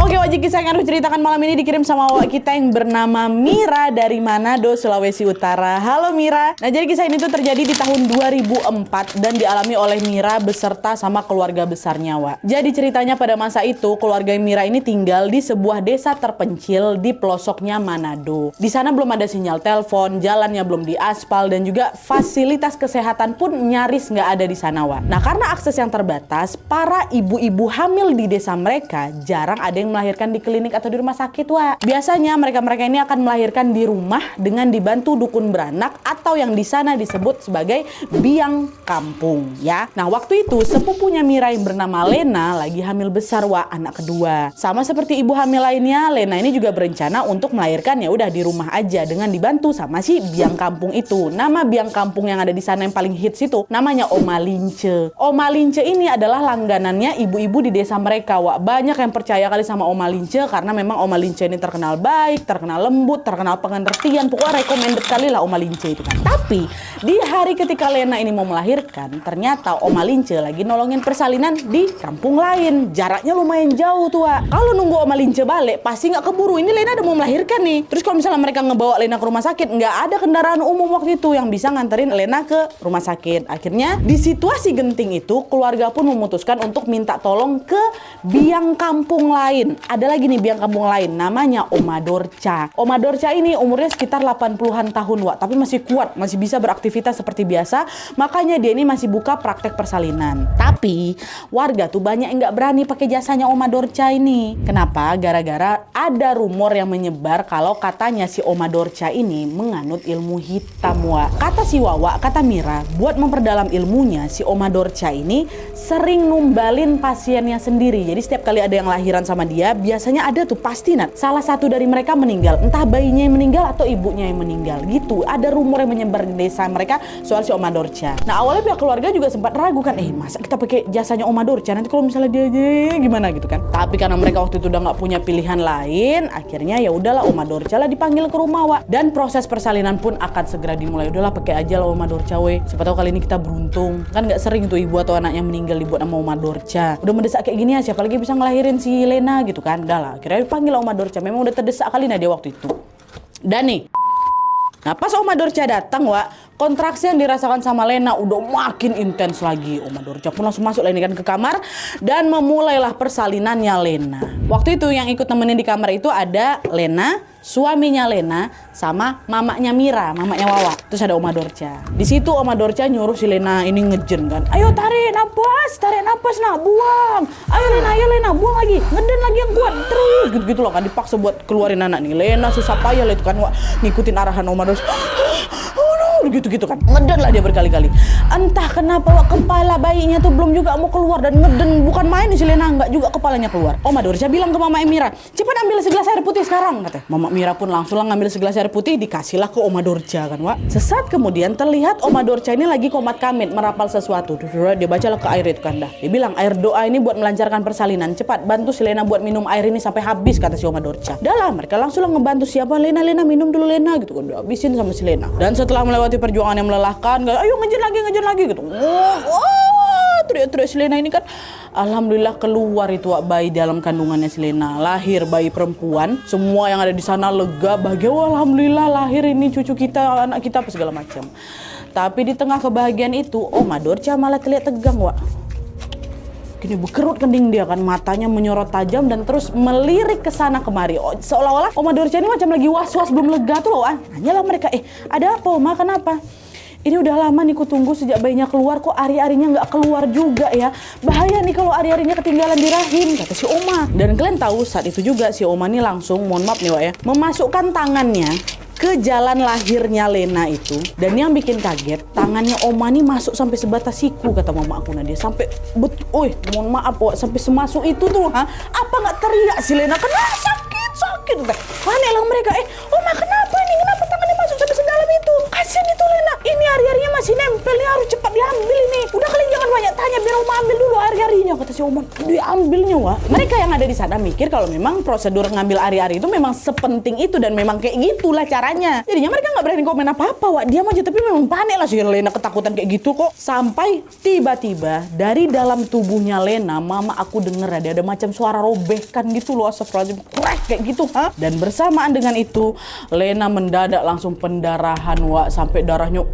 Oke, wajib kisah yang harus ceritakan malam ini dikirim sama wak kita yang bernama Mira dari Manado, Sulawesi Utara. Halo Mira. Nah, jadi kisah ini tuh terjadi di tahun 2004 dan dialami oleh Mira beserta sama keluarga besarnya, Wak. Jadi ceritanya pada masa itu keluarga Mira ini tinggal di sebuah desa terpencil di pelosoknya Manado. Di sana belum ada sinyal telepon, jalannya belum diaspal dan juga fasilitas kesehatan pun nyaris nggak ada di sana, Wak. Nah, karena akses yang terbatas, para ibu-ibu hamil di desa mereka jarang ada yang melahirkan di klinik atau di rumah sakit, Wak. Biasanya mereka-mereka ini akan melahirkan di rumah dengan dibantu dukun beranak atau yang di sana disebut sebagai biang kampung, ya. Nah, waktu itu sepupunya Mira yang bernama Lena lagi hamil besar, Wak, anak kedua. Sama seperti ibu hamil lainnya, Lena ini juga berencana untuk melahirkan ya udah di rumah aja dengan dibantu sama si biang kampung itu. Nama biang kampung yang ada di sana yang paling hits itu namanya Oma Lince. Oma Lince ini adalah langganannya ibu-ibu di desa mereka, Wak. Banyak yang percaya kali sama Oma Lince karena memang Oma Lince ini terkenal baik, terkenal lembut, terkenal pengertian, pokoknya recommended kali lah Oma Lince itu kan. Tapi di hari ketika Lena ini mau melahirkan, ternyata Oma Lince lagi nolongin persalinan di kampung lain. Jaraknya lumayan jauh tuh, Wak. Kalau nunggu Oma Lince balik pasti nggak keburu. Ini Lena udah mau melahirkan nih. Terus kalau misalnya mereka ngebawa Lena ke rumah sakit, nggak ada kendaraan umum waktu itu yang bisa nganterin Lena ke rumah sakit. Akhirnya di situasi genting itu keluarga pun memutuskan untuk minta tolong ke biang kampung lain. Ada lagi nih biang kampung lain, namanya Oma Dorca. Oma Dorca ini umurnya sekitar 80-an tahun, Wak, tapi masih kuat, masih bisa beraktivitas seperti biasa. Makanya dia ini masih buka praktek persalinan. Tapi warga tuh banyak yang nggak berani pakai jasanya Oma Dorca ini. Kenapa? Gara-gara ada rumor yang menyebar kalau katanya si Oma Dorca ini menganut ilmu hitam, Wak. Kata si Wawa, kata Mira, buat memperdalam ilmunya, si Oma Dorca ini sering numbalin pasiennya sendiri. Jadi setiap kali ada yang lahiran sama dia, biasanya ada tuh pasti salah satu dari mereka meninggal, entah bayinya yang meninggal atau ibunya yang meninggal gitu. Ada rumor yang menyebar di desa mereka soal si Oma Dorca. Nah, awalnya pihak keluarga juga sempat ragu kan, masa kita pakai jasanya Oma Dorca, nanti kalau misalnya dia aja gimana gitu kan. Tapi karena mereka waktu itu udah nggak punya pilihan lain, akhirnya ya udahlah Oma Dorca lah dipanggil ke rumah, Wak. Dan proses persalinan pun akan segera dimulai. Udahlah pakai aja lah Oma Dorca, we. Siapa tahu kali ini kita beruntung. Kan nggak sering tuh ibu atau anaknya meninggal dibuat nama Oma Dorca. Udah mendesak kayak gini ya, siapa lagi bisa ngelahirin si Lena gitu kan. Udahlah, akhirnya dipanggil Oma Dorca. Memang udah terdesak kali dia waktu itu. Dan nih, nah pas Oma Dorca datang, Wak, kontraksi yang dirasakan sama Lena udah makin intens lagi. Oma Dorca pun langsung masuk lah ini kan ke kamar dan memulailah persalinannya Lena. Waktu itu yang ikut nemenin di kamar itu ada Lena, suaminya Lena, sama mamanya Mira, mamanya Wawa. Terus ada Oma Dorca. Di situ Oma Dorca nyuruh si Lena ini ngejen kan. Ayo tarik napas nak, buang. Ayo Lena, buang lagi. Ngeden lagi yang kuat. Terus gitu-gitu loh kan, dipaksa buat keluarin anak nih. Lena susah payah lah itu kan, Wak, ngikutin arahan Oma Dorca. Gitu-gitu kan, ngeden lah dia berkali-kali. Entah kenapa, Wak, kepala bayinya tuh belum juga mau keluar dan ngeden bukan main si Lena, enggak juga kepalanya keluar. Oma Dorca bilang ke Mama Mira, cepat ambil segelas air putih sekarang, kata. Mama Mira pun langsung lah ngambil segelas air putih, dikasihlah ke Oma Dorca kan, Wak. Sesaat kemudian terlihat Oma Dorca ini lagi komat kamit merapal sesuatu. Dia bacalah ke air itu kan dah. Dia bilang, air doa ini buat melancarkan persalinan. Cepat bantu si Lena buat minum air ini sampai habis, kata si Oma Dorca. Dah lah, mereka langsung lah ngebantu siapa, Lena minum dulu Lena gitu kan. Habisin sama si Lena. Dan setelah melewati perjuangan yang melelahkan, ayo ngejen lagi gitu. Teriak-teriak si Lena ini kan. Alhamdulillah keluar itu, Wak, bayi dalam kandungannya si Lena. Lahir bayi perempuan. Semua yang ada di sana lega, bahagia. Alhamdulillah lahir ini cucu kita, anak kita, apa segala macam. Tapi di tengah kebahagiaan itu, Oma Dorca malah terlihat tegang, Wak. Gini berkerut kening dia kan, matanya menyorot tajam dan terus melirik ke sana kemari. Seolah-olah Oma Dorca ini macam lagi was-was belum lega tuh loh. Nanyalah mereka, ada apa Oma, kenapa? Ini udah lama nih ku tunggu sejak bayinya keluar, kok ari-arinya nggak keluar juga ya. Bahaya nih kalau ari-arinya ketinggalan di rahim, kata si Oma. Dan kalian tahu saat itu juga si Oma nih langsung, mohon maaf nih, Wak, ya, memasukkan tangannya ke jalan lahirnya Lena itu. Dan yang bikin kaget, tangannya Oma nih masuk sampai sebatas siku, kata mama aku Nadia. Sampai, mohon maaf, Wak, sampai semasuk itu tuh, apa nggak teriak si Lena? Kena sakit. Panik lah mereka, Oma kenapa ini? Kenapa tangannya masuk sampai sedalam itu? Kasian itu Lena, ini hari-harinya masih nempel nih, harus cepat diambil ini. Udah kalian jangan banyak tanya, biar Oma ambil dulu ari-arinya, kata si Oma. Diambilnya, Wak. Mereka yang ada di sana mikir kalau memang prosedur ngambil ari-ari itu memang sepenting itu dan memang kayak gitulah caranya. Jadinya mereka nggak berani komen apa-apa, Wak. Diam aja, tapi memang panik lah si Lena, ketakutan kayak gitu kok. Sampai tiba-tiba dari dalam tubuhnya Lena, mama aku denger ada macam suara robekan gitu loh, astagfirullahaladzim, krek kayak gitu, ha? Dan bersamaan dengan itu Lena mendadak langsung pendarahan, Wak, sampai darahnya,